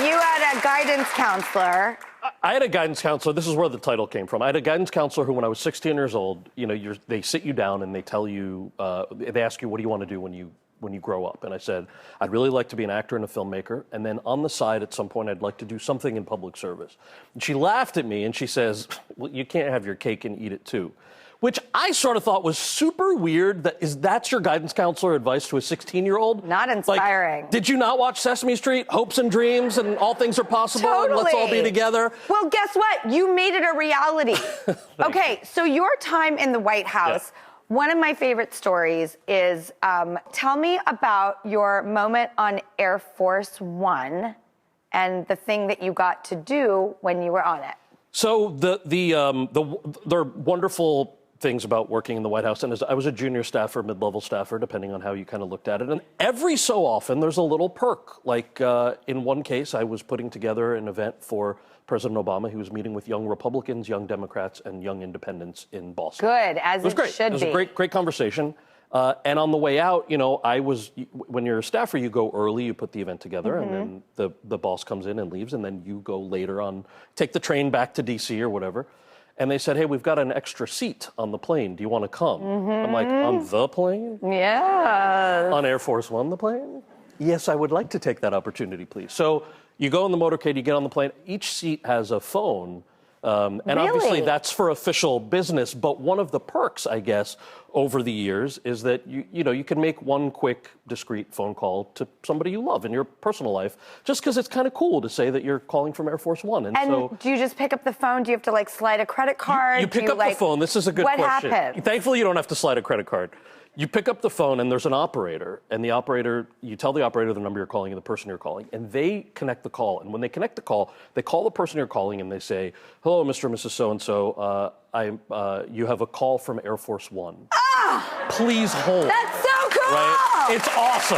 you had a guidance counselor. I had a guidance counselor. This is where the title came from. I had a guidance counselor who, when I was 16 years old, they sit you down and they tell you, they ask you, what do you want to do when you grow up? And I said, I'd really like to be an actor and a filmmaker. And then on the side, at some point, I'd like to do something in public service. And she laughed at me and she says, well, you can't have your cake and eat it too. Which I sort of thought was super weird. That's your guidance counselor advice to a 16-year-old? Not inspiring. Like, did you not watch Sesame Street, Hopes and Dreams, and All Things Are Possible, Totally. and Let's All Be Together? Well, guess what? You made it a reality. Okay, so your time in the White House, one of my favorite stories is, tell me about your moment on Air Force One and the thing that you got to do when you were on it. So there are wonderful things about working in the White House, and I was a junior staffer, mid-level staffer, depending on how you kind of looked at it. And every so often, there's a little perk. Like in one case, I was putting together an event for President Obama. He was meeting with young Republicans, young Democrats, and young independents in Boston. Good, as it should be. It was a great conversation. And on the way out, when you're a staffer, you go early, you put the event together, and then the boss comes in and leaves, and then you go later on, take the train back to D.C. or whatever. And they said, hey, we've got an extra seat on the plane. Do you want to come? I'm like, on the plane? Yeah. On Air Force One, the plane? Yes, I would like to take that opportunity, please. So you go in the motorcade, you get on the plane. Each seat has a phone. And obviously that's for official business. But one of the perks, I guess, over the years is that you can make one quick, discreet phone call to somebody you love in your personal life, just because it's kind of cool to say that you're calling from Air Force One. And so, do you just pick up the phone? Do you have to slide a credit card? You pick up the phone. This is a good question. What happens? Thankfully, you don't have to slide a credit card. You pick up the phone and there's an operator, and you tell the operator the number you're calling and the person you're calling, and they connect the call. And when they connect the call, they call the person you're calling and they say, hello, Mr. and Mrs. So-and-so, you have a call from Air Force One. Ah! Please hold. That's so cool! Right? It's awesome.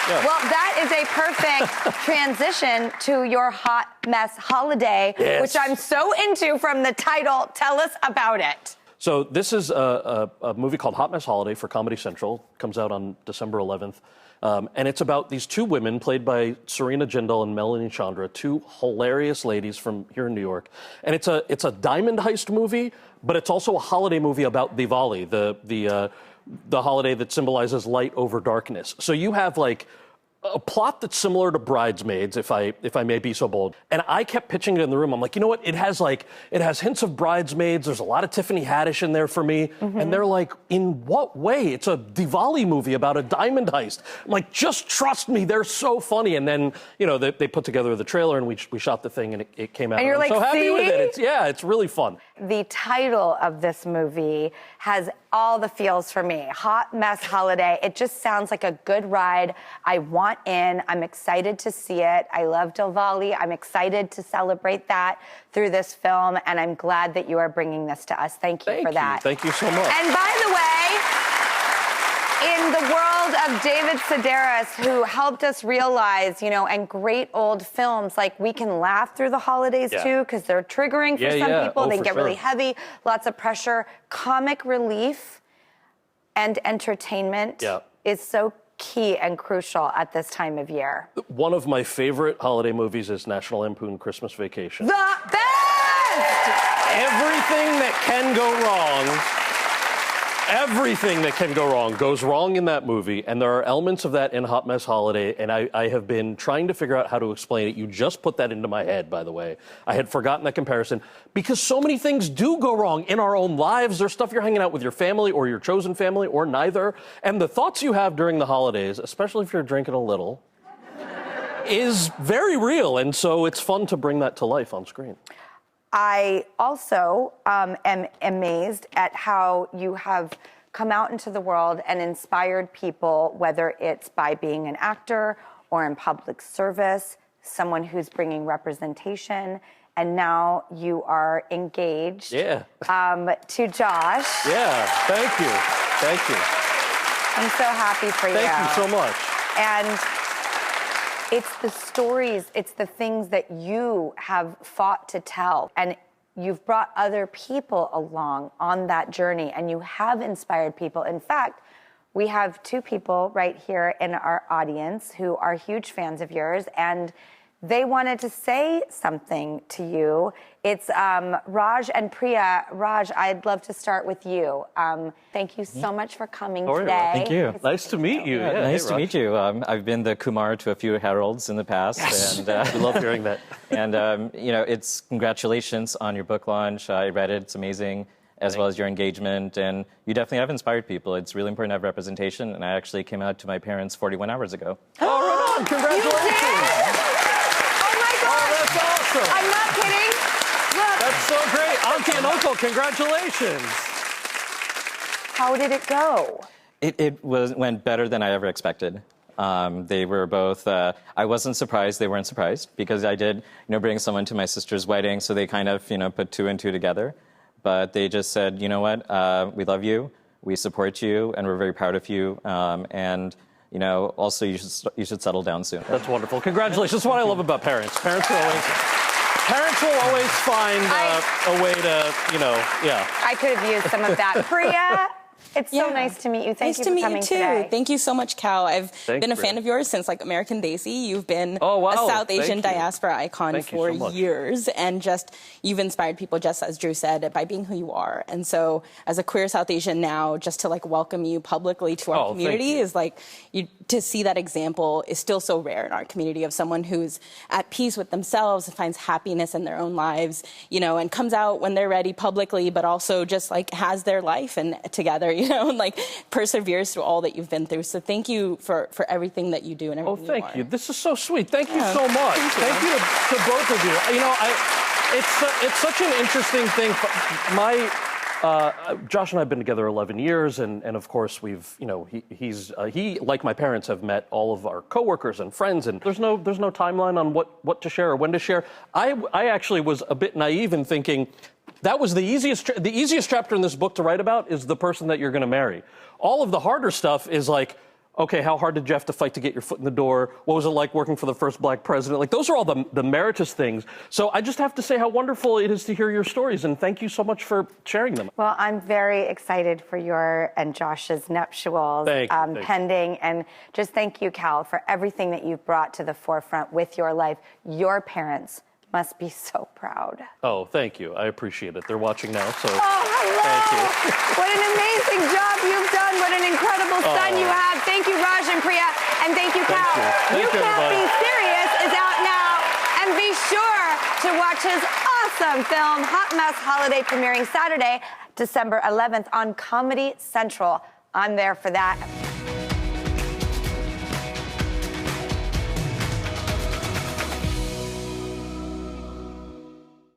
Yeah. Well, that is a perfect transition to your hot mess holiday, which I'm so into from the title. Tell us about it. So this is a movie called Hot Mess Holiday for Comedy Central. Comes out on December 11th. And it's about these two women played by Serena Jindal and Melanie Chandra, two hilarious ladies from here in New York. And it's a diamond heist movie, but it's also a holiday movie about Diwali, the holiday that symbolizes light over darkness. So you have a plot that's similar to Bridesmaids, if I may be so bold. And I kept pitching it in the room. I'm like, you know what? It has hints of Bridesmaids. There's a lot of Tiffany Haddish in there for me. And they're like, in what way? It's a Diwali movie about a diamond heist. I'm like, just trust me. They're so funny. And then, they put together the trailer and we shot the thing and it came out. And you're like, so happy see? with it. It's really fun. The title of this movie has all the feels for me. Hot Mess Holiday. It just sounds like a good ride. I want in. I'm excited to see it. I love Diwali. I'm excited to celebrate that through this film, and I'm glad that you are bringing this to us. Thank you for that. Thank you so much. And by the way, in the world of David Sedaris, who helped us realize, and great old films, we can laugh through the holidays too, because they're triggering for some people. They get really heavy, lots of pressure. Comic relief and entertainment is so key and crucial at this time of year. One of my favorite holiday movies is National Lampoon Christmas Vacation. The best! Everything that can go wrong goes wrong in that movie, and there are elements of that in Hot Mess Holiday, and I have been trying to figure out how to explain it. You just put that into my head, by the way. I had forgotten that comparison, because so many things do go wrong in our own lives. There's stuff you're hanging out with your family or your chosen family or neither, and the thoughts you have during the holidays, especially if you're drinking a little, is very real, and so it's fun to bring that to life on screen. I also am amazed at how you have come out into the world and inspired people, whether it's by being an actor or in public service, someone who's bringing representation, and now you are engaged to Josh. Yeah, thank you. Thank you. I'm so happy for you. Thank you so much. And it's the stories, it's the things that you have fought to tell. And you've brought other people along on that journey, and you have inspired people. In fact, we have two people right here in our audience who are huge fans of yours, and they wanted to say something to you. It's Raj and Priya. Raj, I'd love to start with you. Thank you so much for coming today. Thank you. Nice to meet you. Yeah, nice to meet you. I've been the Kumar to a few heralds in the past. Yes. And, we love hearing that. And, it's congratulations on your book launch. I read it. It's amazing, as well as your engagement. And you definitely have inspired people. It's really important to have representation. And I actually came out to my parents 41 hours ago. Oh, right on. Congratulations. That's awesome. I'm not kidding. Look. That's so great. Auntie and uncle, congratulations. How did it go? It went better than I ever expected. They were both, I wasn't surprised they weren't surprised, because I did, bring someone to my sister's wedding, so they kind of, put two and two together. But they just said, you know what, we love you, we support you, and we're very proud of you, and also you should settle down soon. That's wonderful. Congratulations. That's what I love about parents. Parents will always find a way to, yeah. I could have used some of that. Priya, it's so nice to meet you. Thank you for coming today. Nice to meet you too. Thank you so much, Kal. I've been a fan of yours since American Daisy. You've been a South Asian diaspora icon for years, and you've inspired people, just as Drew said, by being who you are. And so, as a queer South Asian now, just to welcome you publicly to our community is to see that example is still so rare in our community, of someone who's at peace with themselves and finds happiness in their own lives, and comes out when they're ready publicly, but also just has their life and together, and perseveres through all that you've been through. So thank you for everything that you do and everything thank you. This is so sweet. Thank you so much. Thank you to both of you. It's such an interesting thing. Josh and I have been together 11 years, and of course we've, he like my parents have met all of our coworkers and friends, and there's no timeline on what to share or when to share. I actually was a bit naive in thinking that was the easiest chapter in this book to write about is the person that you're going to marry. All of the harder stuff is okay, how hard did you have to fight to get your foot in the door? What was it like working for the first black president? Those are all the meritorious things. So I just have to say how wonderful it is to hear your stories, and thank you so much for sharing them. Well, I'm very excited for your and Josh's nuptials pending. And just thank you, Kal, for everything that you've brought to the forefront with your life. Your parents must be so proud. Oh, thank you. I appreciate it. They're watching now, so hello. Thank you. What an amazing job you've done. What an incredible son you have. Thank you, Raj and Priya, and thank you, Kal. You Can't Be Serious is out now, and be sure to watch his awesome film, Hot Mess Holiday, premiering Saturday, December 11th on Comedy Central. I'm there for that.